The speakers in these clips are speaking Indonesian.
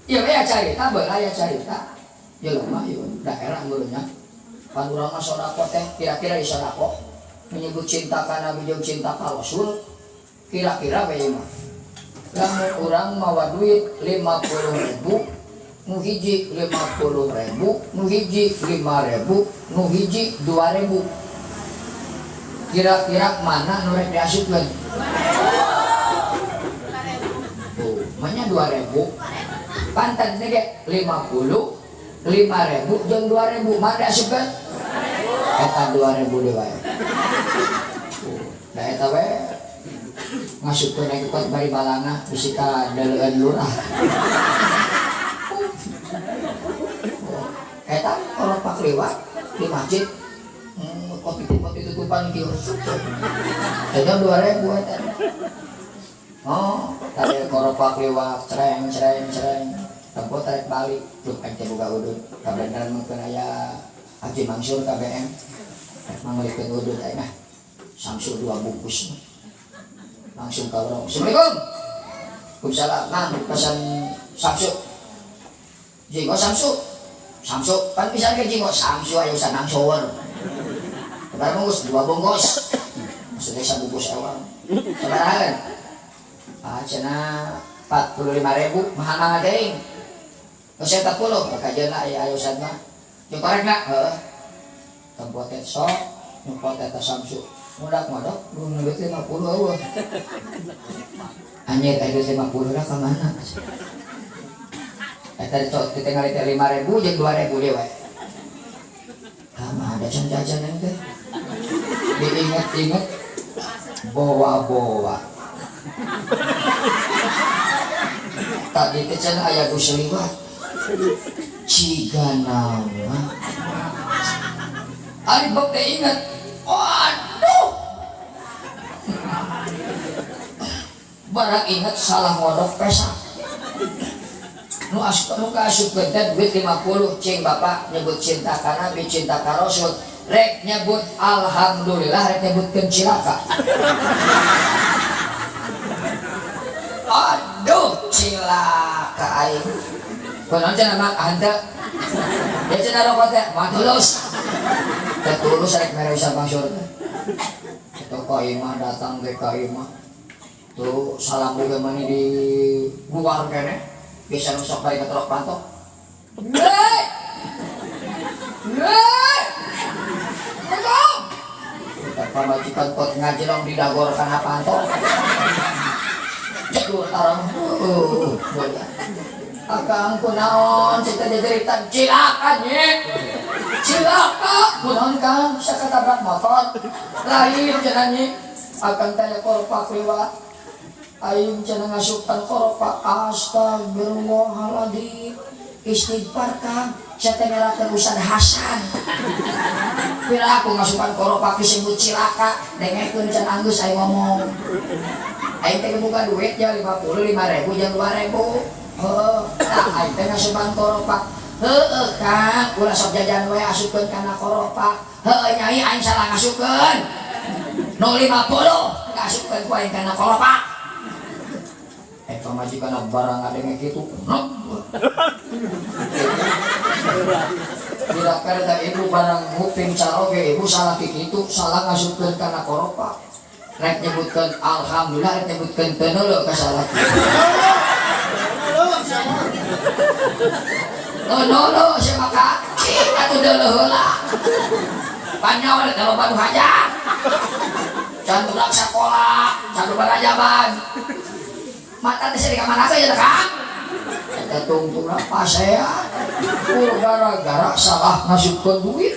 Iya ya carita belah ya carita. Jelema ieu daerah mulanya. Pan urang mah sodako teh kira-kira di sodako menyebut cinta ka Nabi jeung cinta ka Rasul kira-kira bae mah. Lamun urang mawa duit 50.000 nu hiji 50.000 nu hiji 5.000 nu hiji 2.000 kira-kira mana nu rek diasupkeun tuh manya 2.000 pantan ge 50 5.000 jeung 2.000 mana diasupkeun eta 2.000 deui wae da eta we ngasupkeun ek kot bari balana bisi ka deuleun lurah eta orang pak lewat di masjid kopi tutupan kieu eta 2.000 eta oh tadi koropak lewat cereng tempo tarik balik tuh ente buka udut kabeneran mungkin aya Haji Mansur KBM manglikeun udut aya mah Samsul 2 bungkus langsung ka urang Assalamualaikum Waalaikumsalam nah pesan Samsul jeung Samsu, pan bisa ke jenggot Samsu ayo sanang shower. Kebar bungkus 2 bungkus. Maksudnya 1 bungkus awal. Sabarahan. Cenah 45.000 mahal-mahal deui. Geus 40 kajeuna aya ayo sadna. Jeung korekna heuh. Tempo teh sok, nyupot eta Samsu. Mudak modok belum ngebet 50 eueuh. Anjir aya 50 lah ka mana? Eta ditinggal teh 5.000 jeung 2.000 deui wae. Mah ada jajan teh. Diinget-inget bawa-bawa. Tadi teh cenah aya Gus liwat. Cigana mah. Ari bok teh inget. Waduh. Barang inget salah ngodok pesak. Nu kasupkeun teh duit 50 cing bapak nyebut cinta ka Nabi cinta ka Rasul rek nyebut alhamdulillah rek nyebutkeun cilaka aduh cilaka aing kunaon cenah mah henteu ya cenah rokok teh mah tulus rek mere bisa masyhur teh ka imah datang ke ka imah tuh salam juga mani di luar kene bisa nusok balik ke truk pantok. Yeay! Betul! Kita pamajikan pot ngajilong didagorkan apa pantok. Cedur tarang. Akang kunaon cita cerita cilakanya. Cilaka kunaon kang bisa ketabrak motor. Lahir cenanya akang tanya korpak liwat. Aing cenah ngasupkan koropak astagfirullahaladzim istighfar kang saya teh ngerakeun Ustaz Hasan pira aku ngasupkan koropak disebut cilaka dengekeun can anggus aing ngomong aing teh buka duit ya 50 5.000 jeung 2.000 heuh tah aing teh ngasupkan koropak heueuh kang ulah sok jajan we asupkeun kana koropak heueuh nyai aing salah ngasupkeun nu 50 ngasupkeun ku aing kana koropak pamajikan barang ada yang gitu tidak kerja ibu barang nguping caroge ibu salah kitu salah ngasupkeun kana koropak rek nyebutkeun alhamdulillah rek nyebutkeun teu neuleuh ka salah no sia maka atuh deuleuh heula panyawa da loba nu hajat can budak sakola can barajaban mata teh sering kamana ya Kang eta tungtungna pasean gara-gara salah ngasupkeun duit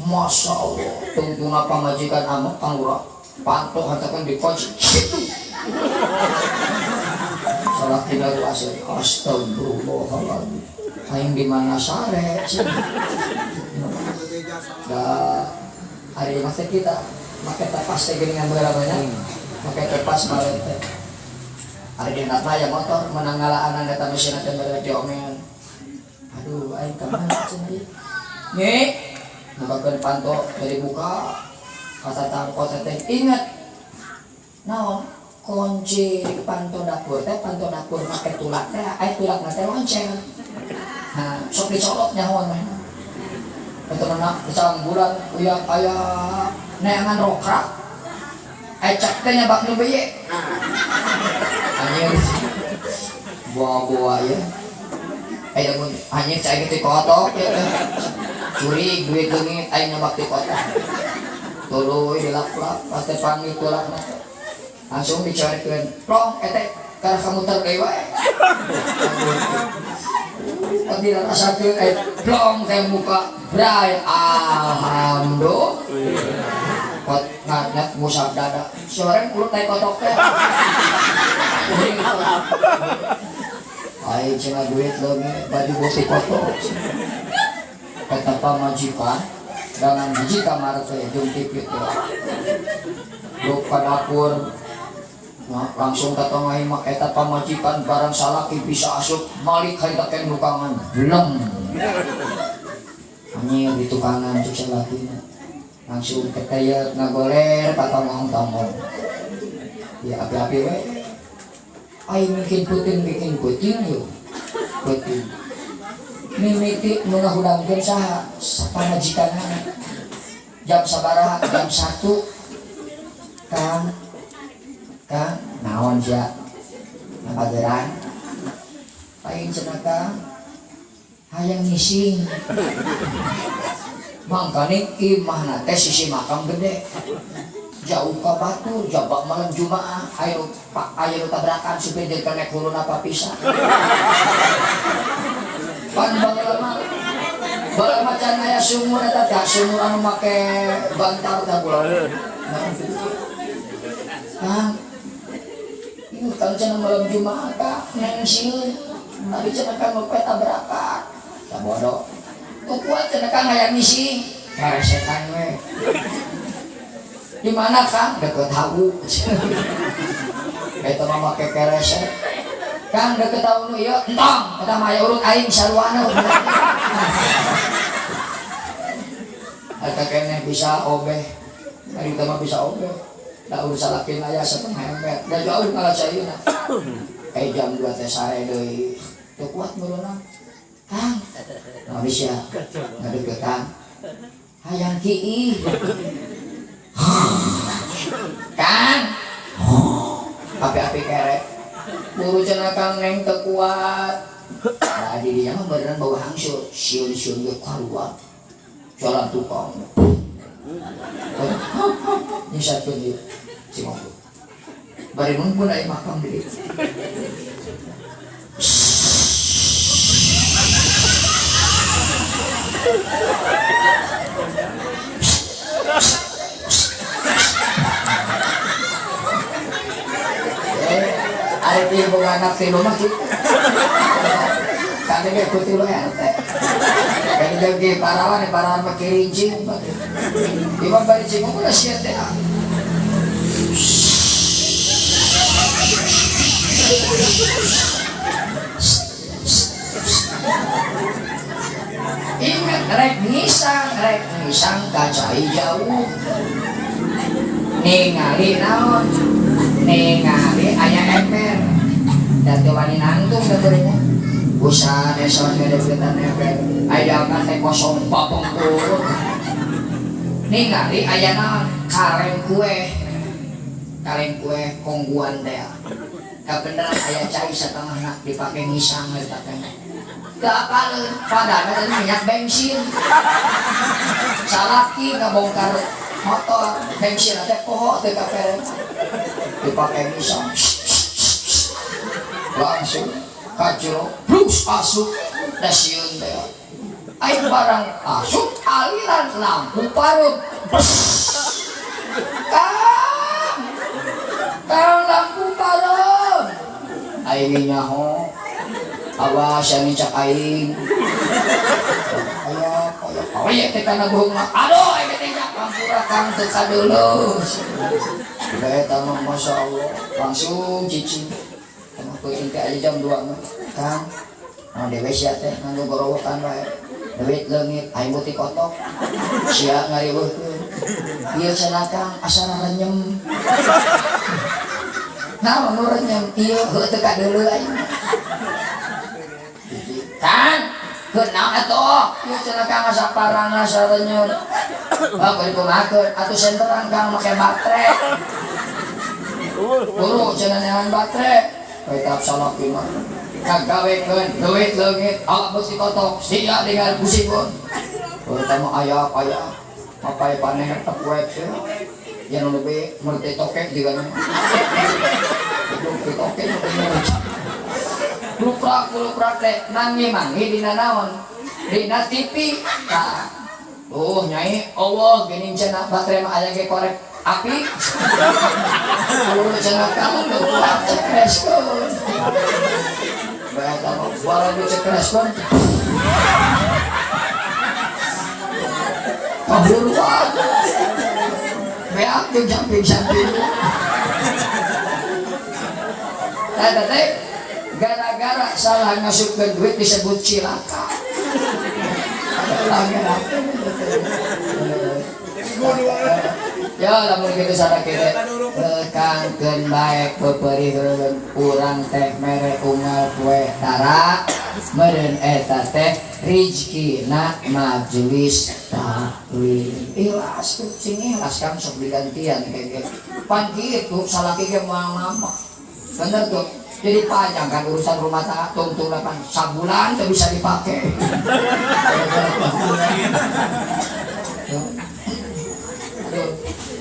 Masya Allah tungtungna pamajikan amat Kang Lurah pantok hantakeun di kunci situ salah tidak asli astagfirullahaladzim aing di mana sare da hari masa kita make tepas teh geuningan beula banyak make tepas balik teh ada di nata ya motor menanggalaan data mesin dan berarti omen aduh aing kemana cenah nih bukakeun panto dari buka kata tangkot teh inget naon kunci panto dapur make tulak teh tulak teh lonceng. Nah sok dicolok nyaho mah betul-betul kecang bulan uyak aya neangan rokrak cek teh nyabak nu beye anjir buah-buah ya mun anjir cai gitu kotok ya curi duit leungit aya nyabak di kotak tuluy dilap-lap pasti panggil tulakna langsung dicorekeun plong eta karena kamu terdeui wae tidak rasakeun plong teh muka bray alhamdulillah kot ngadet musab dada sore urut teh kotok teh ai cenah duit leuwih baju boti kotok kata pamajikan dengan biji kamar teh jeung tipit teh lupa dapur langsung katong aing mah eta pamajikan barang salaki bisa asup malik harita ken dukangan belum anjir di tukangan cek salakina langsung ketayat ngagoler patomong-tomong ya api-api we aing bikin puting yuk puting mimiti nu ngahudangkeun saha sapamajikanna jam sabaraha jam 1 Kang naon sia ngapageran paling cenah Kang hayang ngising mangkane imahna teh sisi makam gede jauh ka Batur jabak malam Jumaah ayo nu tabrakan supaya dia kena corona papisah pan bageula can aya sumur eta teh sumur anu make bantar teh bulan Kang cenah malam Jumaah Kang neng sieun tadi cenah Kang ngope tabrakan sabodo teu kuat cenah Kang hayang ngisi karesetan we di mana Kang deket hawu eta mah make kereset Kang deket hawu nu ieu entong eta mah aya urut aing saruana eta keneh bisa obeh ari teh mah bisa obeh da urus salakin aya setengah ember da jauh ngalah cayeuna jam 2 teh sare deui teu kuat muluna Kang naon sia ngadeukeutan hayang kiih Kang api-api kerek buru cenah Kang neng teu kuat da di dinya mah beneran bau hangsur siun-siun ge kaluar jalan tukang nyisatkeun ieu si ngobrol bari mun pun aya makam deui ari teh boga anak teh mah kitu kade ge putih bae teh kade ge parawan mah kirincing di mah bari cing mah sia teh ingat rek ngisang kacai jauh ningali naon ningali aya ember dan tewani nangtung dapurnya usaha deson ngedeketan ember aya kan teh kosong papengkur ningali aya naon kaleng kue kongguan teh kabeneran aya cai setengahna dipake ngisang eta teh gak apaleun padahal tadi minyak bensin salaki ngabongkar motor bensin teh poho teh kapere dipake ngisang langsung kajero plus asup da sieun teh aya barang asup aliran lampu parut Kang lampu parut aing nyaho awas yang ngicak aing aya teh kana bohong mah aduh aing teh nyak lampu Kang teu kadeuleuh da eta mah masyaallah langsung cicing kana peuting teh aja jam 2 mah Kang naon dewe sia teh nganggo gorowokan wae duit leungit aing beuti kotok sia ngariweuhkeun ieu cenah Kang asal renyem Nah menurutnya iya teu ka deuleu aing kan kenal atuh ieu cenah Kang saparana sarenyeur bari kumakeun atuh senteran Kang make baterai buru cenah neangan baterai kita salak mah kagawekeun duit leungit ala beusi kotok sia dengan pusingkeun pertama aya apa ya paneh tetep web yang lebih mengerti tokek juga nih tokek Luprak teh mangi dina naon dina TV nah nyai Allah geuning cenah baterai mah aya ge korek api cenah kamu teu kuat cekreskeun bae eta mah bala dicekreskeun kabuluan beak jeung samping eta teh gara-gara salah ngasupkeun duit disebut cilaka. Ya lamun kitu sadakit kangkeun bae beperiheureun urang teh mere unggal poe tara meureun eta teh rizkina majelis taklim ikhlas kucing ikhlas kan sok digantian kayak pan kitu salaki ge moal mama bener tuh jadi panjang kan urusan rumah tangga tungtung depan sabulan tidak bisa dipakai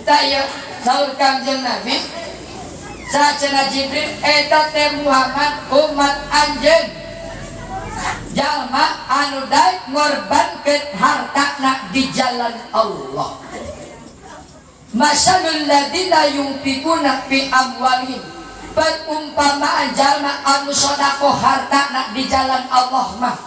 saya sahur Kangjeng Nabi sacenah Jibril eta teh Muhammad umat anjeun jalma anu daek ngorbankeun hartana di jalan Allah masalul ladina yunfiquna fi amwalihim perumpamaan jalma anu sodako hartana di jalan Allah mah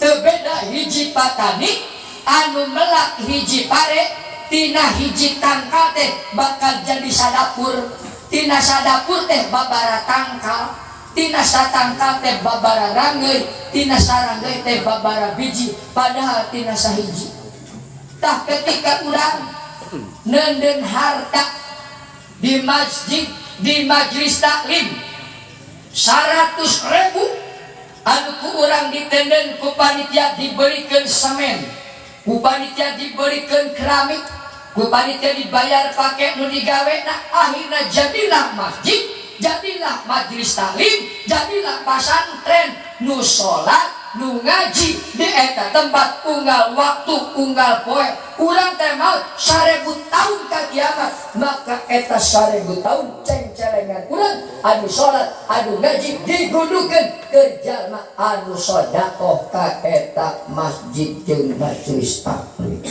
teu beda hiji patani anu melak hiji pare tina hiji tangkal teh bakal jadi sadapur tina sadapur teh babara tangkal tina satangkal teh babara ranggeuy tina saranggeui teh babara biji padahal tina sahiji tah ketika urang neundeun harta di masjid di majelis taklim 100.000 anu ku urang ditenden ku panitia diberikan semen ku panitia diberikan keramik ku panitia dibayar pakai nu digawena akhirna jadilah masjid jadilah majelis taklim jadilah pesantren nu salat nu ngaji di eta tempat unggal waktu unggal poe urang teh maot 1000 tahun ka kiamat maka eta 1000 tahun cengcelengan urang anu salat anu ngaji digudukeun ke jalma anu sedekah ka eta masjid jeung majelis taklim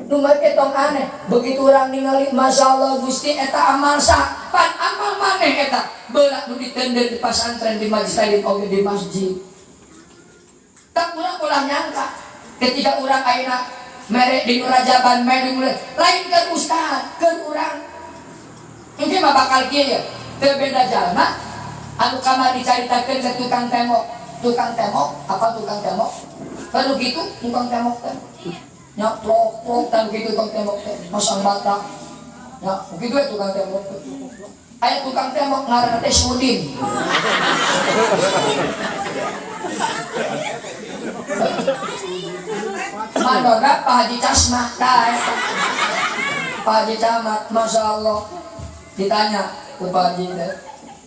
nu make tong aneh begitu urang ningali masyaallah Gusti eta amal sah pan amal maneh eta beula nu ditenden di pesantren di majelis taklim oge di masjid tak ulah nyangka ketika urang ayeuna mere di Rajaban mere lain ke ustaz ke urang engke mah bakal kieu ya teu beda jalma anu kamari dicaritakeun ke tukang tembok apa tukang tembok kalau gitu tukang tembok teh nya plok tan kitu tukang tembok teh masang bata nya kitu we tukang tembok aya tukang tembok ngaranna teh Sudin Manora Pak Haji Casma Pak Haji Camat Masya Allah ditanya ke Pak Haji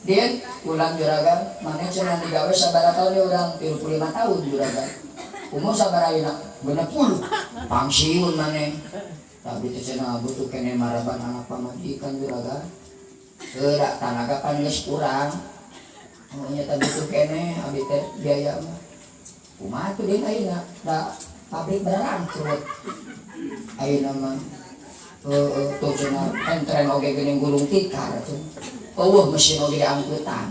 Din ulang juragan mana cenah digawe sabaraha tahun ya urang 35 tahun juragan umur sabaraha ayeuna 60 pangsiun maneh tapi teh cenah butuh kene maraban anak pamajikan juragan teu tanaga pan geus kurang nya teh butuh kene abi teh biaya mah kumaha tuh dia ayeuna da pabrik barang curut ayeuna mah tuh cenah entren oge geuning gulung tikar eueuh mesin oge diangkutan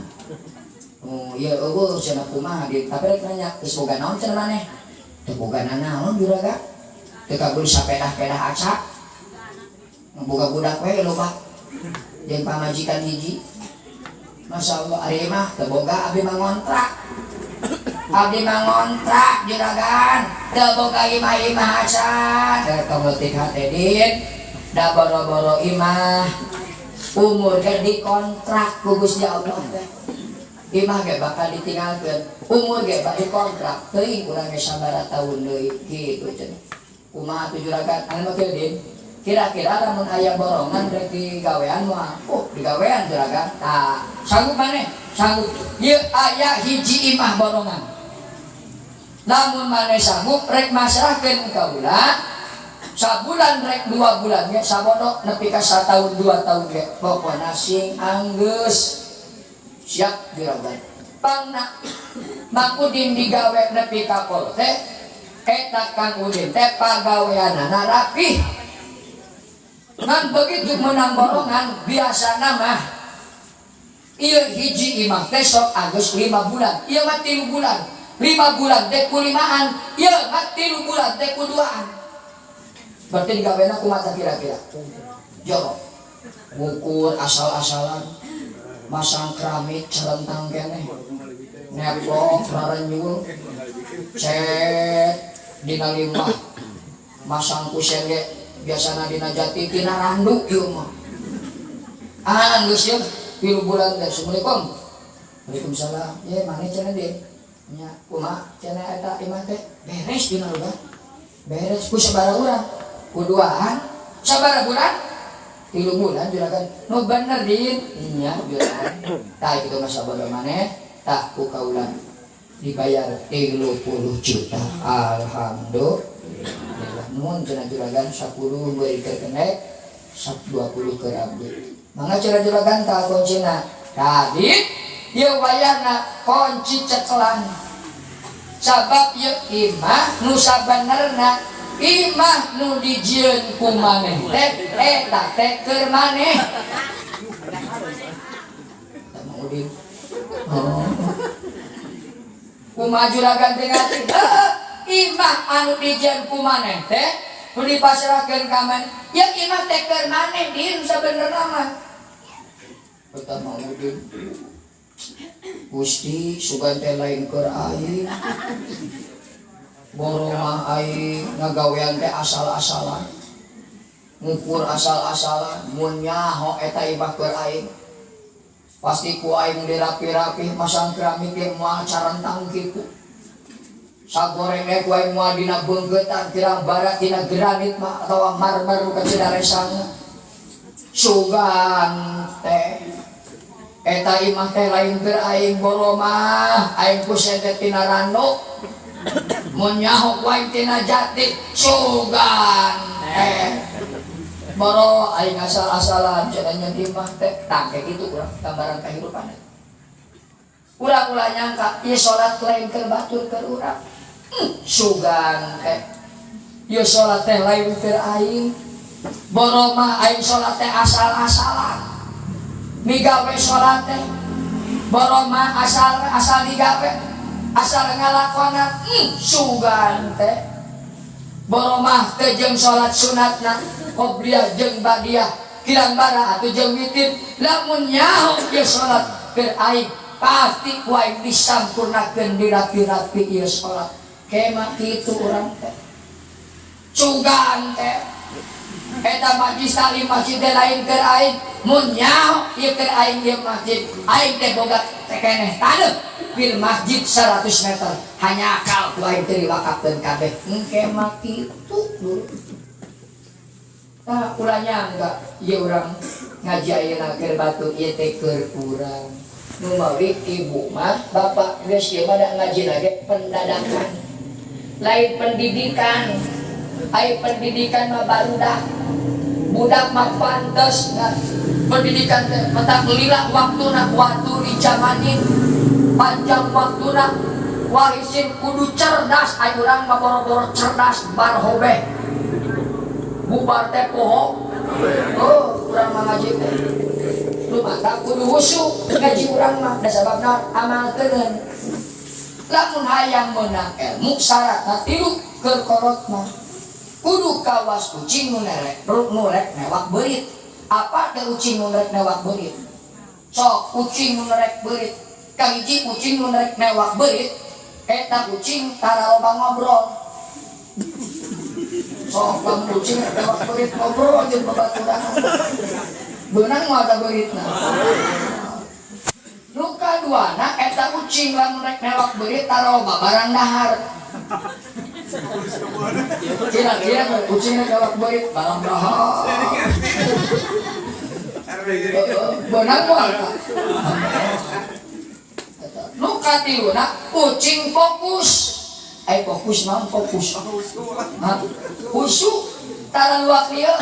ieu eueuh cenah kumaha di tapi rek nanya geus boga naon cenah maneh teu boga naon juragan teu kabul sapedah-pedah acak boga budak we loba jeung pamajikan hiji Masya Allah ari mah teu boga abi mah ngontrak abdi mah ngontrak juragan teu boga imah-imah acan teu leutik hate din da boro-boro imah umur ge dikontrak ku Gusti Allah teh imah ge bakal ditinggalkeun umur ge bakal dikontrak teuing urang ge sabaraha taun deui kitu cenah kumaha tuh juragan anu mah kieu kira-kira lamun aya borongan rek digawean mah digawean juragan tah sanggup maneh sanggup ieu aya hiji imah borongan lamun maneh sanggup rek masrahkeun ka kaula sabulan rek 2 bulan ge sabodo nepi ka 1 tahun 2 tahun ge pokona sing anggeus siap juragan pangna Mang Udin digawe nepi ka pol teh eta Kang Udin teh pagaweanana rapih ngan begitu menang borongan biasana mah ieu hiji imah teh sok anggeus 5 bulan ieu mah 3 bulan 5 bulan teh ku 5an ieu mah 3 bulan teh ku 2an berarti digawena kumaha kira-kira jorok ngukur asal-asalan masang keramik celentang keneh neplok rarenyul cet dina limah masang kusen ge biasana dina jati tina randu ieu mah geus ieu 3 bulan teh assalamualaikum waalaikumsalam ye maneh cenah deui nya kumaha cenah eta imah teh beres dina luar beres ku sabaraha urang kuduaan sabaraha bulan 3 bulan juragan nu bener din nya juragan tah kitu mah sabaraha maneh tah ku kaula dibayar 30 juta alhamdulillah mun cenah juragan 10 beuri keur kenek 20 keur abdi mangga cenah juragan tah kuncina tadi ieu wayahna kunci cekelan sabab ieu imah nu sabenerna imah nu dijieun ku maneh teh eta teh keur maneh Mang Udin kumaha juragan teh ngarti imah anu dijieun ku maneh teh nu dipasrahkeun ka maneh ya imah teh keur maneh din sabenerna mah eta Mang Udin Gusti sugan teh lain keur aing boromah aing ngagawean teh asal-asalan ngukur asal-asalan mun nyaho eta imah keur aing pasti ku aing dirapi-rapi masang keramik ge moal carentang kitu sagoreng ge ku aing moal dina beungkeutan tirang barat dina granit mah atawa marmer ka cidaresangna sugan teh eta imah teh lain keur aing boromah aing kusen teh tina rando mun nyaho ku aing tina jati sugan boro aing asal-asalan cenah nya imah teh tang kayak gitu urang gambaran kahirupan urang ulah nyangka ieu salat lain keur batur keur urang sugan teh ieu salat teh lain keur aing boromah aing salat teh asal-asalan migawe salat teh boromah asal digawe asal ngalakonan sugan teh boromah teh jeung salat sunatna qobliyah jeung badiah kirang bara atuh jeung witir lamun nyaho ieu salat keur aing pasti ku aing disampurnakeun dirapi-rapi ieu salat kemah kitu urang teh sugan teh eta majlis taklim masjid lain keur aing mun nyaho ieu keur aing ieu masjid aing teh boga teh keneh taneuh fil masjid 100 meter hanya akal ku aing teh diwakafkeun kabeh engke mah kitu tah ulah nyangga ieu urang ngaji ayeuna keur batu ieu teh keur urang nu mawi ibu mah bapak geus ieu mah da ngaji lagi pendadakan lain pendidikan ai pendidikan mah barudak budak mah pantes pendidikan teh mentak lila waktuna waktu dijamanin panjang waktuna warisin kudu cerdas ai urang mah boro-boro cerdas bar hobeh bubar teh poho urang mah ngaji teh lu mata kudu husuk ngaji urang mah da sababna amalkeun lamun hayang meunang ilmu syaratna tilu keur kolot mah kudu kawas kucing nu rek newak beurit apa teh kucing nu rek newak beurit sok kucing nu rek beurit kahiji kucing nu rek newak beurit eta kucing tara loba ngobrol sok lamun kucing newak beurit ngobrol jeung babaturan benang mau ada beritna. Luka dua nak eta kucing lamun rek nelok berit taroba barang dahar. Kira-kira kucing rek nelok berit barang dahar. Benang mau ada. Luka tilu nak kucing fokus. Fokus naon fokus. Khusyuk tara luak lieu.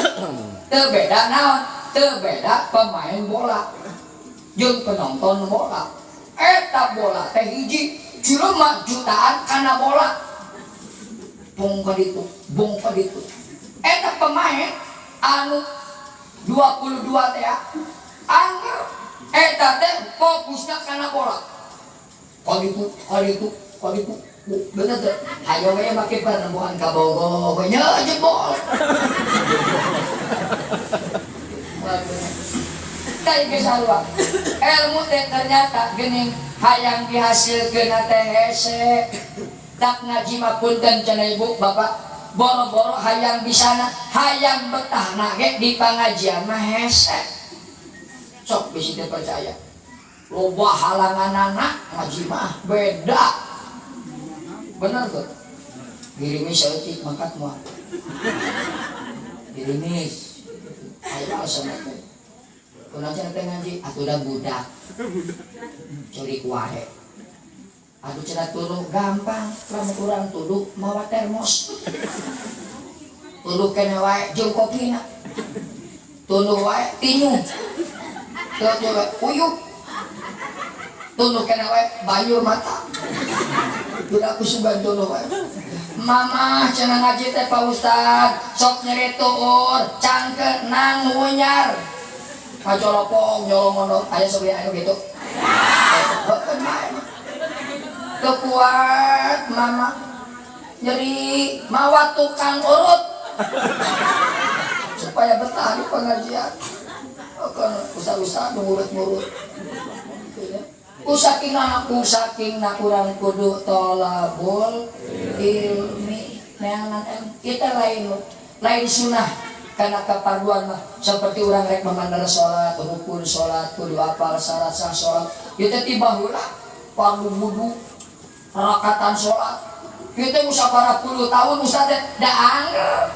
Teu beda naon? Teu beda pemain bola jeung penonton bola. Eta bola teh hiji jelema jutaan kana bola. Bong ka ditu. Eta pemain anu 22 teh angger eta teh fokusna kana bola. Kaditu. Bener tuh, ayo we make penemuan kabogo, nya jebol. Tadi kesarua, ilmu teh ternyata geuning hayang dihasilkeun teh hese. Tak ngaji mah punten cenah ibu bapak, boro-boro hayang bisana, hayang betahna ge di pangajian mah hese. Sok bisi teh percaya. Loba halanganana ngaji mah beda. Benar tuh, dirimis seetik mangkat mual, dirimis, ayo sama teh, kunajan teh ngaji, atuh dah budak, curi kuahe, aduh cenah tuluh gampang, lamun urang tuduh mawa termos, tuduh kene wae jeung kopina, tuduh wae tinyu, tuduh wae uyuh, tuduh kene wae bayur mata. Budak kusugan dulu wae. Mama cenah ngaji teh Pak Ustad, sok nyeri tuur, cangkeun nang ngunyar. Kacolopong nyolong aya sok aya gitu. Heukeun bae. Teu kuat mama. Nyeri mawa tukang urut. Supaya betah di pengajian. Kan usaha-usaha ngurut-ngurut. Saking urang kudu tolabul ilmi neangan kita lain sunnah karena kepaduan mah seperti urang rek memandang salat rukun salat kudu apal syarat sah salat ieu teh tibaheula fardu wudu rakatan salat ieu teh musabara 10 tahun ustaz teh da angger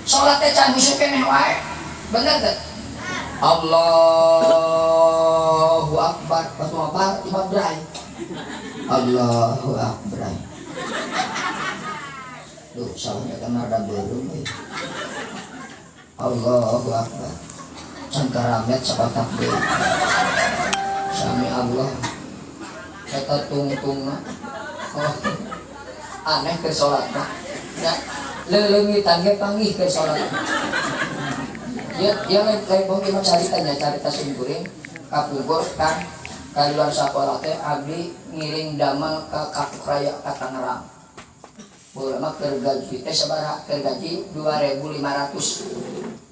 salat teh can husuk keneh wae bener teh Allahu Akbar, batu apa? Imam Brai. Allahu Akbar. Duh, salahnya kan ada belum. Allahu Akbar. Cangkaramet sapatak deh. Sami Allah. Kita tungtung. Oh, aneh ke sholatnya. Ya, lelengitan ge panggih ke sholat. Dia lain mungkin carita singkuring kapungkur kan kaluar sakola teh abdi ngiring damel ke Kapuk Raya ka Tangerang. Boleh mah keur gaji teh sabaraha? Keur gaji 2.500.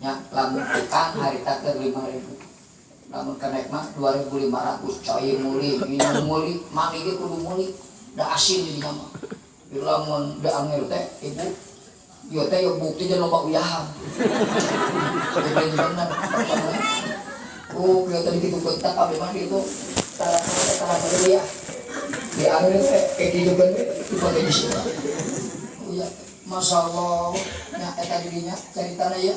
Nya lamun tukang harita keur 5.000. Lamun kenek mah 2.500. Coy muli, minum muli, mami ge kudu muli. Da asin jadinya mah. Lamun da angel teh ibu yo teh yo bukti jeung loba uyahan. Jadi bener. Oh, yo tadi kitu kontak kabeh mah itu tara ya. Di akhir teh kitu kan dipakai di sini. Oh ya, masyaallah nya eta dirinya caritana ya.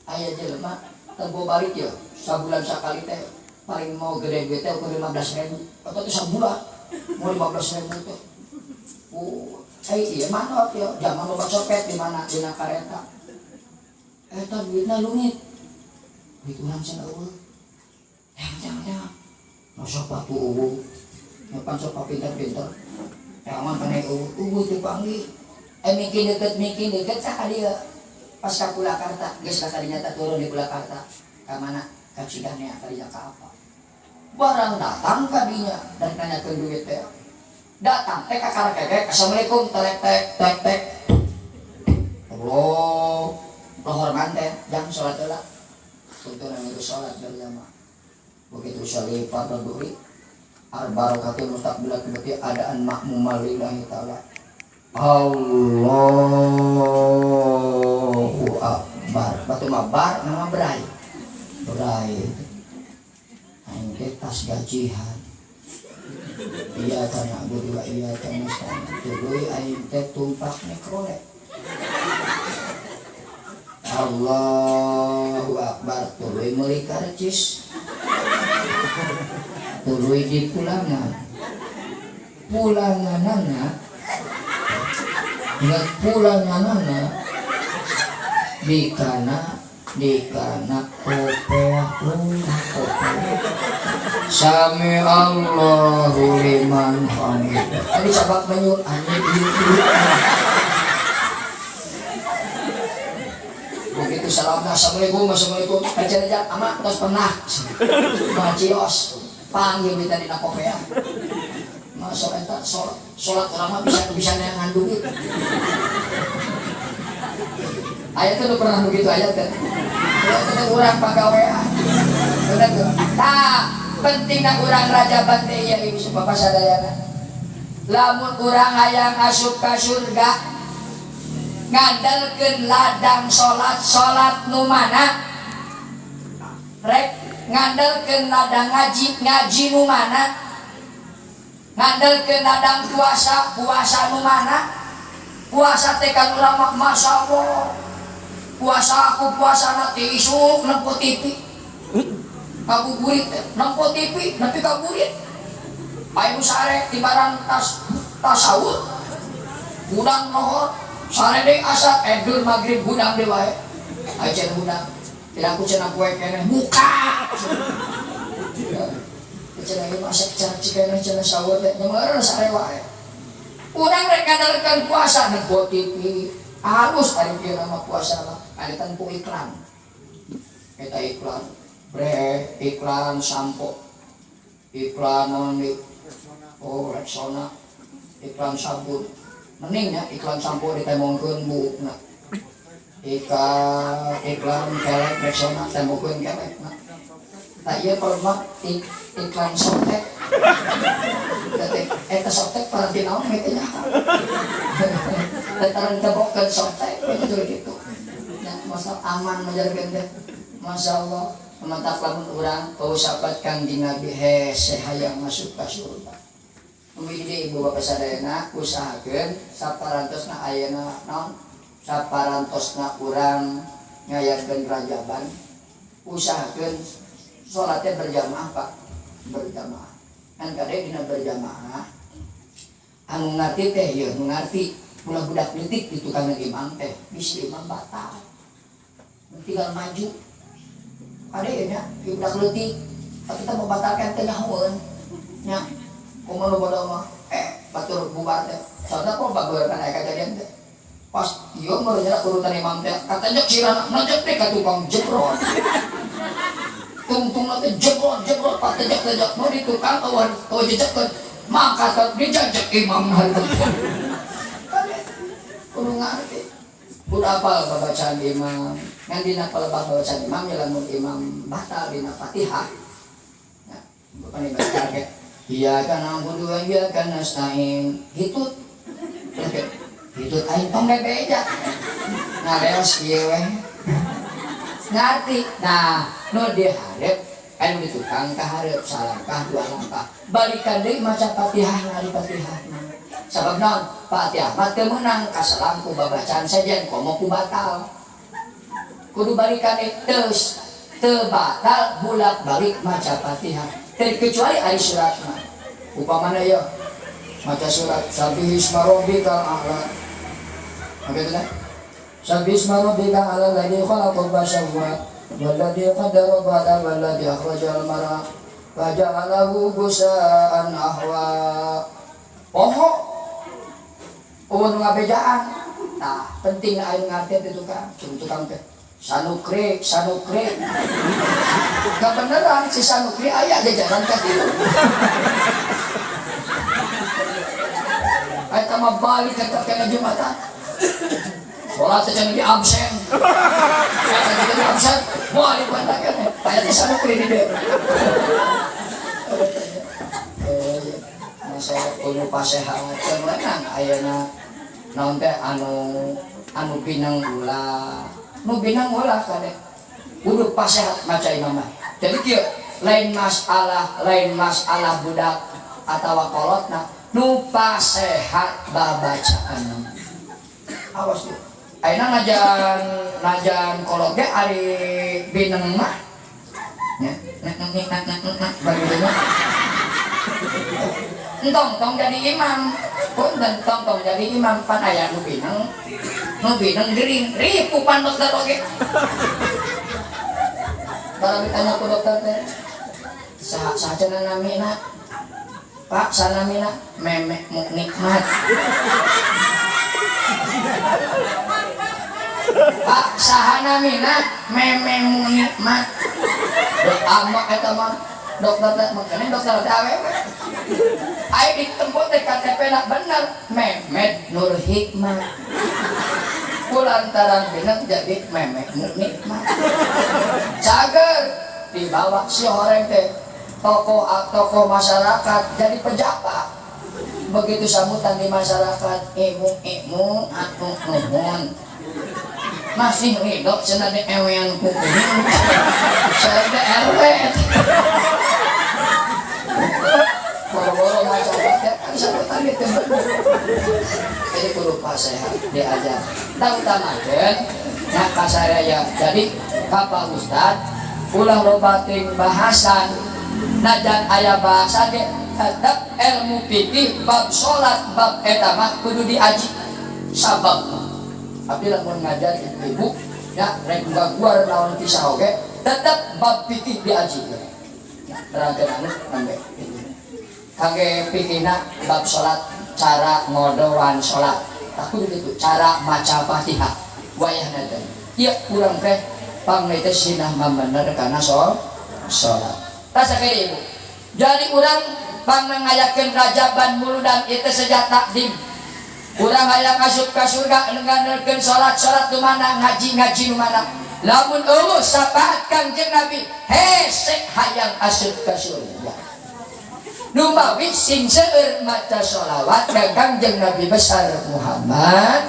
Aya jelema teu balik ya, sabulan sakali teh paling mau gede duit teh ukur 15.000. Atau teh sabulan mau 15.000 teh. Oh, iya manot ya, zaman loba copet di mana dina kareta. Eta duitna lungit. Duit urang cenah eueuh. Jangan. Masa patu eueuh. Nyapan sok pinter-pinter. Aman pane eueuh dipanggih. Mungkin deket ka dieu. Pas ka Purwakarta, geus ka kadinya teh turun di Purwakarta. Ka mana? Ka Ciganea kadinya ka apa? Barang datang ka dinya dan tanyakeun duit teh. Datang teh kakak kakek assalamualaikum tek Allah lohor teh jam sholat lah tuntunan itu sholat berjamaah begitu syali fardhu dhuhri al-barakatul mustaqbilat berarti adaan makmum lillahi ta'ala Allahu Akbar batu mabar nama berai berai aing teh tas gajihan iya kana guru iya kana sana tuluy aing teh tumpak nekrolek Allahu Akbar tuluy meuli karcis tuluy di pulanganana nggak pulanganana dikana kopea sami Allahu liman hamidah tadi sabak menyur begitu salamna assalamualaikum aja ama tos pernah macios panggil kita di kopea masuk eta sholat orang mah bisa ngandung itu ayat itu pernah begitu ayat kan itu kurang pagawean bener tuh nah pentingna kurang raja bante ya ibu bapak sadayana lamun kurang hayang asup ka surga ngandalkeun ladang salat nu mana rek ngandalkeun ladang ngaji nu mana ngandalkeun ladang puasa nu mana puasa teh kan urang masyaallah puasa aku puasa nanti isuk nempo TV kabuburit nempo TV nepi kabuburit ayo sare di barang tasawuf gudang nohor sare deui asar edur magrib gudang deui wae ajen gudang tidak aku cenah poe keneh muka cenah ieu masak cina cenah sahur teh nyeumeureun sare wae urang rek ngandalkeun puasa nempo TV halus ari kieu nama puasa mah ada tempo iklan eta iklan bre iklan sampo iklan non Rexona iklan sabun mendingnya iklan sampo ditemongkeun buukna iklan kelek Rexona temongkeun kelek na tak ieu pelmak iklan sotek eta sotek paranti naon we teh nya tetaran tebokeun sotek itu gitu masa aman menjarkeun teh masyaallah mantap lamun urang pausapat Kangjeng Nabi hese hayang masuk ka surga mugi ibu bapak sadayana usahakeun saparantosna ayeuna naon saparantosna urang ngayakeun rajaban usahakeun salatnya berjamaah Pak berjamaah kan kade dina berjamaah anu ngarti teh ieu nu ngarti ulah budak leutik di tukang imam teh bisa imam batal tinggal maju ada ya nya budak leutik tapi kita mau batalkan teh nyahoeun nya kumaha bodo mah batur bubar teh soalnya kok bageurkeun aya kajadian teh pas ieu meureun urutan imam teh katanya cirana najak teh ka tukang jebrot tungtung nanti jebrot pak tejak mau di tukang kawan jejakkeun maka dijajak imam hareup kudu ngarti kudu apal babacaan imam ngan dina palebah babacaan imam ya lamun imam batal dina Fatihah ya bapak nih baca ge iyyaka na'budu wa iyyaka nasta'in hitut aing tong bebeja ngareos ieu we ngarti nah nu dihareup anu di tukang kahareup salangkah dua langkah balikan deui maca Fatihah ngari Fatihah sabab naon Fatihah mah teu meunang kasalam ku babacaan sajen komo ku batal kudu balikan teus teu batal bulak-balik maca Fatihah terkecuali ari suratna upamana ya maca surat Sabbihisma rabbikal a'la begitu kan Sabbihisma rabbikal a'la alladzi khalaqa fasawwa walladzi qaddara fahada walladzi akhrajal mar'a faja'alahu gusaan ahwa pohok umur ngabejaan nah penting aing ngarti itu kan tukang teh sanukre gak beneran si sanukre aya jajaran ka dieu eta mah balik tetep kana Jumatan sholat teh di absen eta di absen balik bantakeun aya teh sanukre di dieu masalah kudu pasehat teh meunang ayeuna naon teh anu pinang ulah nu binang ulah kade kudu pasehat maca imam. Jadi kieu lain masalah budak atawa kolotna nu pasehat babacaan. Awas tuh. Ayeuna najan kolot ge ari bineng mah. Ya, bagaimana? Entong jadi imam, pun entong jadi imam pan aya nu bineng gering, ripu pan dokter oge. Kalau ditanya ku dokter teh, saha namina? Pak, sanamina memek mu nikmat. Pak, saha namina memek mu nikmat. Amak eta mah dokter teh makanya dokter teh awewe. Ai ditembok teh KTP-na bener Mehmet Nur Hikmah. Kulantaran bineng jadi memek mu nikmat. Cager dibawa si horeng teh tokoh masyarakat jadi pejabat. Begitu sambutan di masyarakat, ibu atuh nuhun. Masih ridho cenah di ewean kukuning. Saya teh RW. Boro-boro masyarakat kan sambutan gitu. Jadi kudu pasehat diajar. Tahu tamakeun nya kasaraya. Jadi Bapak Ustad ulah robating bahasan najan aya bahasa ge tetep ilmu fikih bab salat bab eta mah kudu diaji sabab. Tapi lamun ngajar ibu ya rek guar naon pisah oge tetep bab fikih diaji. Terangkeun anu sampai kangge fikihna bab salat cara ngodoan salat. Aku gitu cara maca Fatihah wayahna teh. Ieu urang teh pangna teh sinah bener kana salat. Rasa kaya ibu. Jadi urang pangna ngayakeun rajaban muludan itu sejak takdim. Urang hayang asup ka surga ngandelkeun salat tu mana ngaji nu mana. Lamun eueuh sapaat Kangjeng Nabi, hesek hayang asup ka surga. Nu mawi sing seueur maca sholawat ka Kangjeng Nabi besar Muhammad.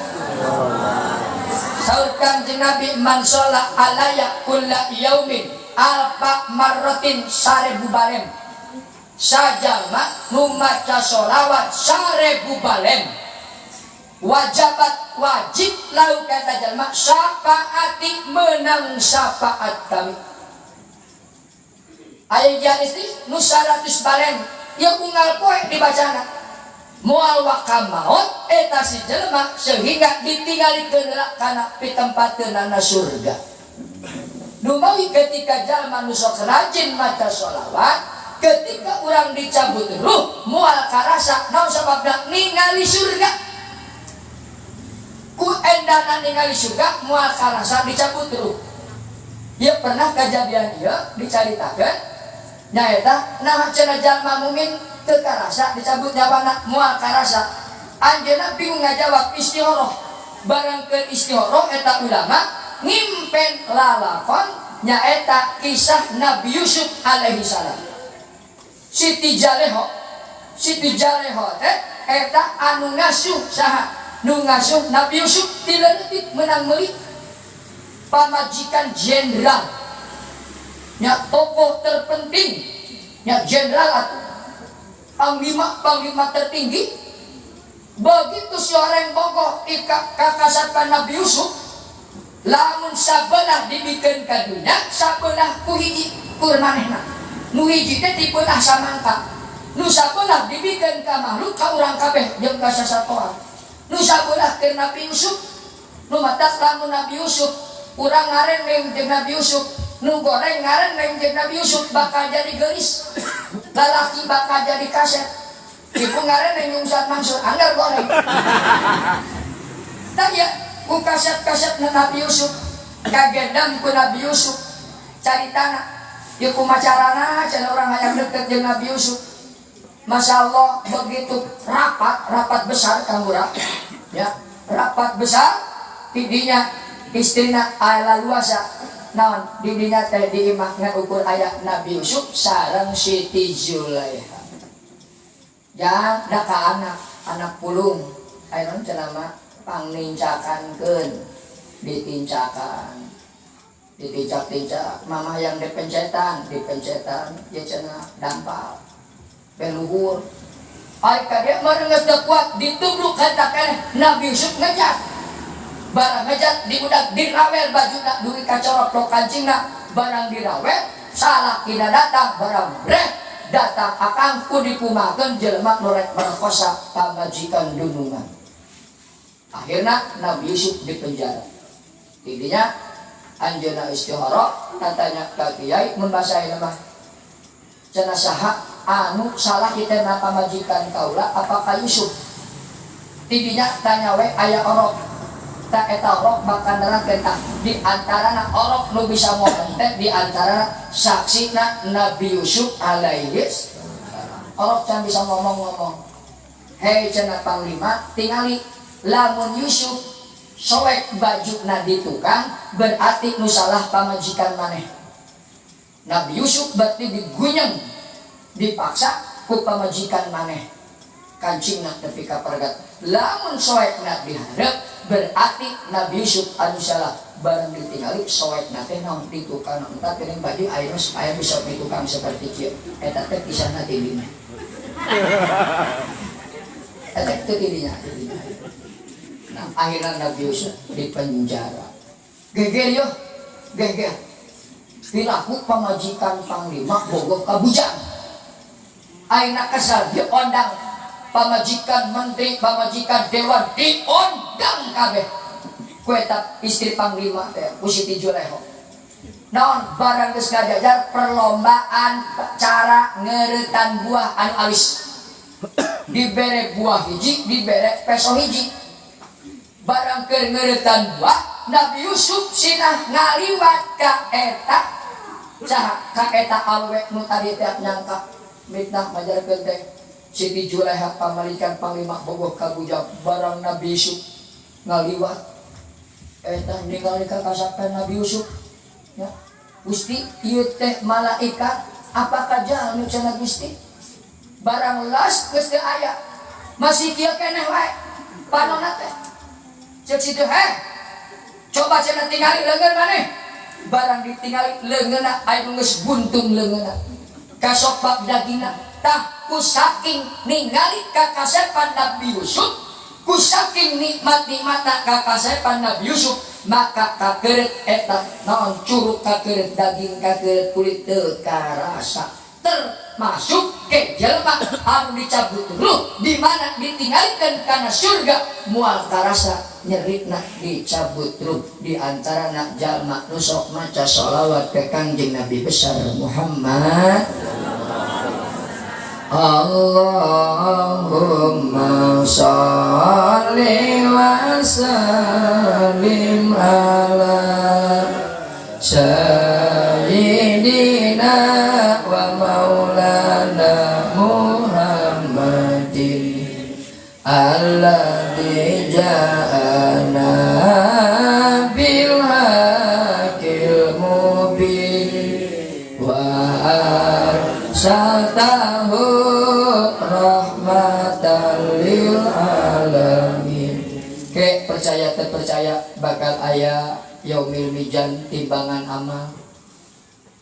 Saur Kangjeng Nabi man sholat alaya kulla yaumin alfa marratin 1000 balen. Sajama nu maca sholawat 1000 balen. Wajabat wajib lau kata jalma syafaati menang syafaat kami. Aya janis nu 100 balen ya unggal poe dibacana. Moal wakam maut eta si jelema sehingga ditinggalikeun kana pitempat-teunana surga. Dumawi ketika jalma nu sok rajin maca sholawat, ketika urang dicabut ruh moal karasa naon sababna ningali surga. Ku endana ningali surga moal karasa dicabut ruh. Ieu pernah kejadian ieu dicaritakeun nyaeta nah cenah jalma mukmin teu karasa dicabut nyawana moal karasa. Anjeunna bingung ngajawab istihoroh. Barangkeun istihoroh eta ulama ngimpen lalakon nyaeta kisah Nabi Yusuf alaihi salam. Siti Jaleho teh eta anu ngasuh saha? Nu ngasuh Nabi Yusuf ti leutik menang meuli pamajikan jenderal. Nya tokoh terpenting, nya jenderal atuh. Panglima tertinggi. Begitu si orang bogoh kakasatkan Nabi Yusuf, lamun sabeunah dibikeun ka dunya, sabeunah ku hiji kur manehna. Nu hiji teh dibeunah samangka. Nu sabeunah dibikeun ka makhluk ka urang kabeh jeung ka sasatoa. Nu sabeunah keur Nabi Yusuf, nu matak lamun Nabi Yusuf, urang ngaren jeung Nabi Yusuf, nu goreng ngaren jeung Nabi Yusuf bakal jadi gelis. Lalaki bakal jadi kaset. Ibu ngaren yang Ustaz Mansur anggar goreng. Tanya ku kaset-kaset Nabi Yusuf, kagendam ku Nabi Yusuf, cari tanah. Yuk ku macarana, cenah orang hayang deket jeung Nabi Yusuf. Masya Allah begitu rapat besar kamura, ya rapat besar. Tidinya istrina ala luasa, naon didinya teh diimah ngan ukur ayah Nabi Yusuf sareng Siti Zulaiha. Ya daka anak pulung ayeuna cenah mah pangnincakankeun ditincakan Ditinjak-tinjak mama yang dipencetan ya cenah dampal beluhur ai kade marenges teu kuat ditubruk hentakan Nabi Yusuf ngejat barang ngejat di budak dirawel bajuna duwi kacorok tok kancingna barang dirawel salah kina datang barang breh datang akang ku dipumakeun jelema nu rek merkosa pamajikan dunungan akhirna Nabi Yusuf dipenjara intinya anjeunna istihara katanya ka kiai mun basa ieu mah cenah saha anu salah kita na pamajikan kaula apakah Yusuf tidinya tanya we aya orok tak eta orok bakal nerangkeun tah di antarana orok nu bisa ngomong teh di antara saksina Nabi Yusuf alaihi orok can bisa ngomong-ngomong hei cenah panglima tingali lamun Yusuf soek bajuna di tukang berarti nu salah pamajikan maneh Nabi Yusuf berarti digunyeng dipaksa ku pamajikan maneh kancingna tepi ka pergat lamun soekna diharap berarti Nabi Yusuf anu salah barang ditinggali soekna teh naon di tukang entah teuing baju ayeuna supaya bisa di tukang seperti kieu eta teh kisahna ti dinya eta teh tidinya. Nah, akhirnya Nabi Yusuf dipenjara. Geger yo, geger. Pilaku pamajikan panglima bogoh kabujang. Aina kesal dia ondang pamajikan menteri, pamajikan dewan diondang kabeh. Kueta istri panglima teh ku Siti Juleho. Naon barang geus ngajajar perlombaan cara ngeuretan buah anu alis. Dibere buah hiji, dibere peso hiji. Barang keur ngeuretan buah Nabi Yusuf sinah ngaliwat ka eta saha ka eta alwe nu tadi teh nyangka mitnah majarkeun teh Siti Juleha pamalikan panglima bogoh kabujang barang Nabi Yusuf ngaliwat eta ningali ka kasapean Nabi Yusuf ya Gusti ieu teh malaikat apakah jalmi cenah Gusti barang las geus teu aya masih kieu keneh wae panonna teh cek situ coba cenah tingali leungeun maneh barang ditingali leungeunna aya nu geus buntung leungeunna kasok bab dagingna tah ku saking ningali kakasepan Nabi Yusuf ku saking nikmat-nikmatna kakasepan Nabi Yusuf maka kakeureut eta naon curug kakeureut daging kakeureut kulit teu karasa termasuk ke jelema anu dicabut ruh di mana ditinggalkan kana surga moal karasa nyeritna dicabut ruh di antarana jalma nu sok maca sholawat ke Kangjeng Nabi besar Muhammad Allahumma sholli wa sallim ala sayyidina wa maulana Muhammadin alladzi ja'ana bil haqqil mubin wa arsaltahu rahmatan lil alamin. Ke percaya terpercaya bakal aya yaumil mizan timbangan amal.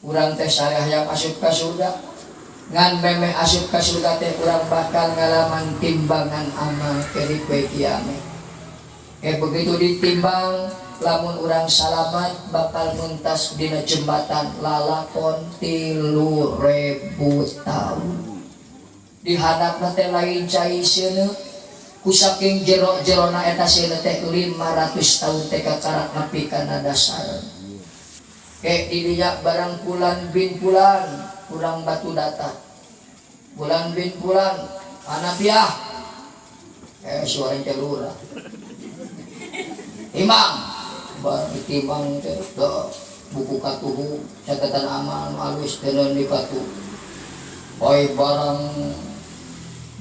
Urang teh sareh hayang asup ka surga ngan memeh asup ka surga teh urang bakal ngalaman timbangan amal ke di poe kiamat. Begitu ditimbang lamun urang salamat bakal muntas dina jembatan lalakon 3.000 tahun. Di hadapna teh lain cai sieuneu ku saking jero-jerona eta sieuneu teh 500 tahun teh kakarak nepi kana dasareun. Didinya barang bulan bin bulan kurang batu data bulan bin bulan anabiah suara celura imam bar ditimbang teh buku katuhu catatan amal alus tenan di katu poe barang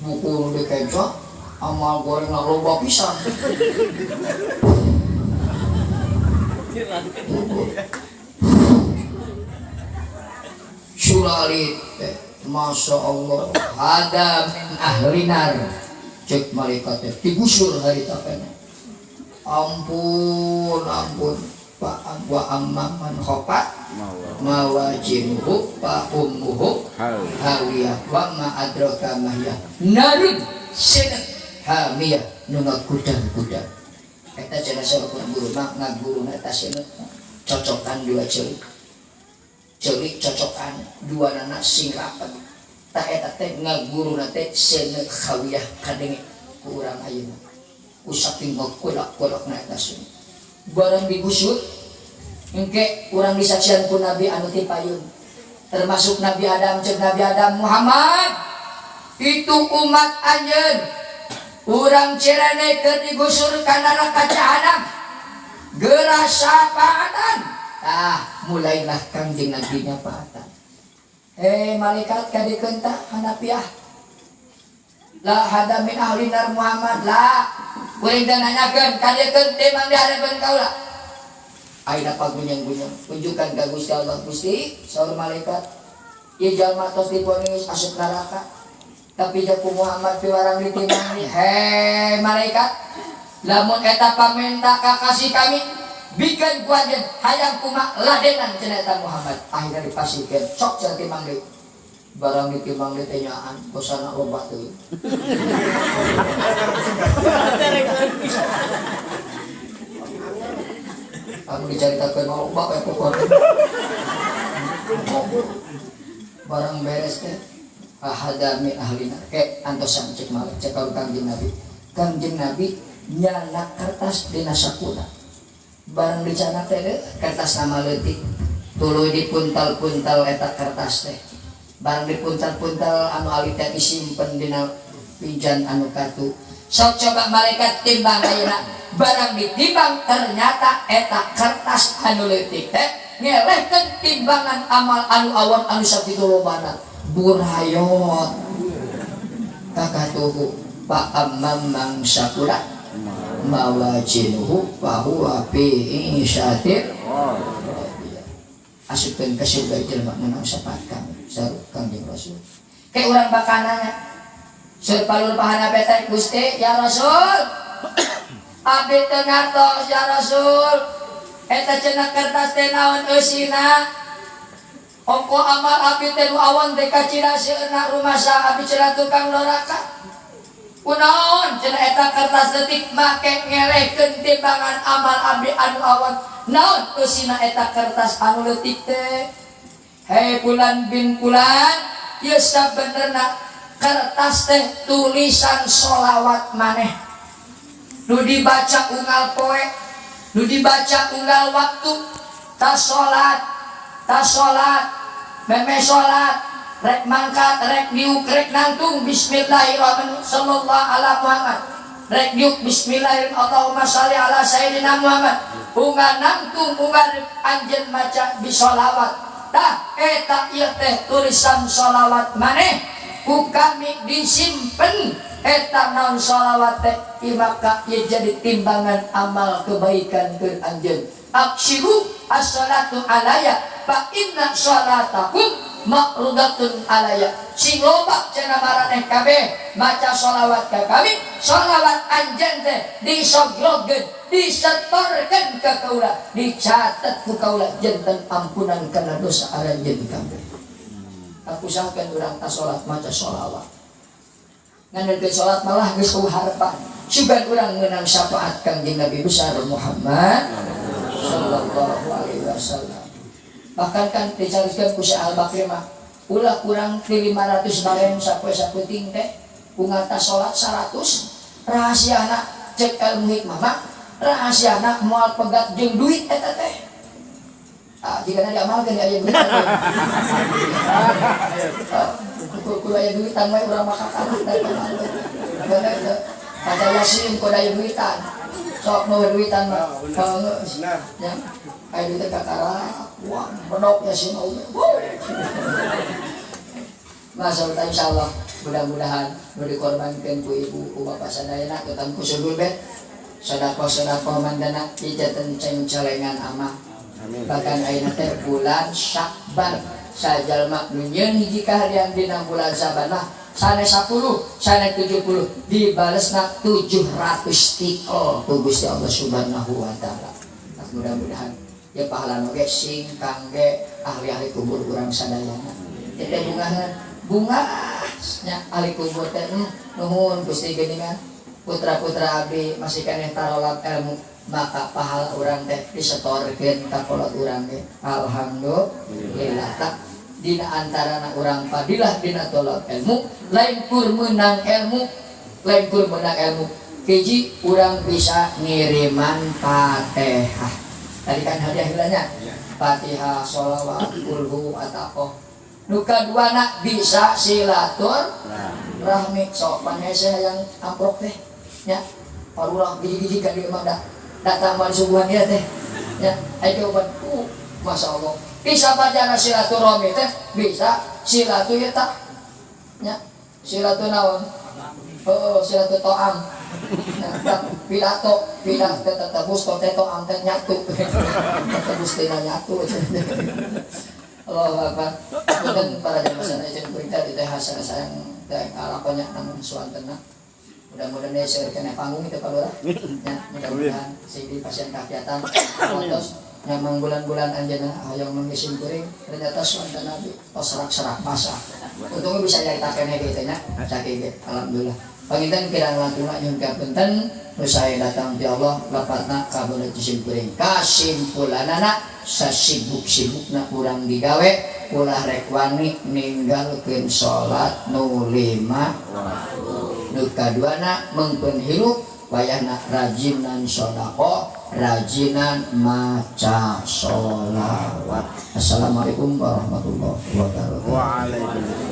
buku di keja amal goreng loba pisan suralit masya Allah ada min ahlinar cek malaikat digusur hari tapena ampun wa amma man khafat mawajinuhu fa ummuhu hawiyah wa ma adraka ma hiya narun sinat hamiyah nu ngagudang-gudang. Eta cenah saeukeun guru mah ngaguruna eta sinat cocokan dua ceulik cocokan dua nana sing rapet. Tak eta teh ngaguruna teh sinat hawiyah kadenge ku urang ayeuna. Usaking kolak-kolakna eta sinat. Barang digusut engke urang disaksian ku Nabi anu ti payun termasuk Nabi Adam jeung Nabi Adam Muhammad itu umat anjeun urang cirene keur digusur ka neraka jahanam geura syafaatan mulailah Kangjeng Nabi nyafaatan malaikat kadikeun tah hanapiah la hada min ahli nar Muhammad la kuring teh nanyakeun kadikeun teh mangga harapan kaula ayeuna pagunyang-gunyang tunjukkan ka Gusti Allah Gusti saur malaikat ieu jalma tos diponis asup neraka tapi jaku Muhammad piwarang ditimbang he malaikat lamun eta pamenta ka kasih kami bikin ku anjeun hayang kumaha ladenan cenah eta Muhammad akhirna dipasikeun sok cenah timbang deui barang ditimbang deui teh nyaan bosana loba teuing aku diceritakeun loba kayak pokoknya barang beres teh ahada min ahlina ke antosan cek malih cek ka Kangjeng Nabi nyana kertas dina sakuna barang dicana teh kertas nama leutik tuluy dipuntal-puntal eta kertas teh barang dipuntal-puntal anu ali teh disimpen dina pinjan anu kartu sok coba malaikat timbang ayeuna barang ditimbang ternyata eta kertas anu leutik teh ngelehkeun timbangan amal anu awon anu sakitu lobana burayot kakatuhu pa amman syakura mawajinuhu fa huwa fi isyatir asupkeun ka surga jelema menang sapat kami sareng Kangjeng Rasul ke urang bakal nanya sur palur pahana beta Gusti ya Rasul abdi teu ngartos ya Rasul eta cenah kertas teh naon eusina ongko amal abdi teh nu awan teh kacira seueurna rumasa abdi cenah tukang neraka kunaon cenah eta kertas leutik make ngelehkeun timbangan amal abdi anu awan naon eusina eta kertas anu leutik teh hei Fulan bin Fulan ieu sabenerna kertas teh tulisan sholawat maneh nu dibaca unggal poe nu dibaca unggal waktu tas salat meme salat rek mangkat rek diuk rek nangtung bismillahirrahmanirrahim sallallahu ala Muhammad rek diuk bismillahirrahmanirrahim Allahumma shalli ala sayyidina Muhammad unggal nangtung unggal anjeun maca bisolawat tah eta ieu teh tulisan sholawat maneh ku kami disimpen eta naon sholawat teh imaka ieu jadi timbangan amal kebaikan keur anjeun aksiru as-salatu alaya fa inna sholatakum maqrudatun alaya sing loba cenah maraneh kabeh maca sholawat ka kami sholawat anjeun teh disogrogkeun disetorkeun ka kaula dicatet ku kaula janten ampunan kana dosa aranjeun kabeh aku sangkeun urang ta salat maca sholawat ngandelkeun salat malah geus harapan sugan urang ngeunang syafaat Kangjeng Nabi besar Muhammad sallallahu alaihi wasallam bahkan kan dicariskeun ku Syekh Al-Bakri mah ulah kurang ti 500 bareng sapoe saputing teh ungata salat 100 rahasiana cek ilmu hikmah mah rahasiana moal pegat jeung duit eta teh jika diamalkeun aya duit kudu aya duitan we urang makakan ada yasin kudu aya duitan sok mau duitan mah geus nya aya duit kakara wah bedok yasin oge masyaallah insyaallah mudah-mudahan nu dikorbankeun ku ibu ku bapak sadayana ketemu ku sudul bet sedekah mandana ijaten ceng celengan amah bahkan ayeuna teh bulan Syakban sajalma nu nyeun hiji kaharian dina bulan Syakban mah sane 10 sane 70 dibalesna 700 tikol ku Gusti Allah Subhanahu wa taala. Mudah-mudahan ya pahala oge sing kangge ahli-ahli kubur urang sadayana. Jadi bunga nya ahli kubur teh nuhun Gusti geuningan putra-putra abdi masih keneh tarolat ilmu maka pahala urang teh disetorkeun ka kolot urang teh. Alhamdulillah tak dina antarana urang fadilah dina tolak ilmu lain kur menang ilmu hiji urang bisa ngiriman Fatihah. Tadi kan hadiah-hadiahnya Fatihah, sholawat, kulhu, ataqoh. Nu kaduana bisa silaturahmi. Sok panese yang amprok teh nya parurang gigi-gigi ka dieu mah datang mah subuhan ieu teh nya aya obat Masya Allah bisa baca silaturahmi teh bisa silatu eta nya silatu naon silatu to'am pidato tetebus to am teh nyatu tetebus tina nyatu Allahu Akbar. Punten para jamaah sana jeung berita di teh hasan sayang teh alakonya namun suantena mudah-mudahan dia share kena panggung itu Pak Lurah ya mudah-mudahan si pasien kakiatan fotos yang bulan-bulan anjeuna hayang mengisim kuring ternyata suanta nabi serak-serak masak untungnya bisa nyaritakeun hege teh nya sakieu alhamdulillah panginten kirang langkungna nyuhun kapunten nu sae datang ti Allah lapatna kabeuleuh isim kuring kasimpulanana sasibuk-sibukna urang digawe ulah rek wani ninggalkeun salat nu 5 nu kaduana mengpeun hirup wayahna rajinan sedekah rajinan maca sholawat. Assalamualaikum warahmatullahi wabarakatuh. Waalaikumsalam.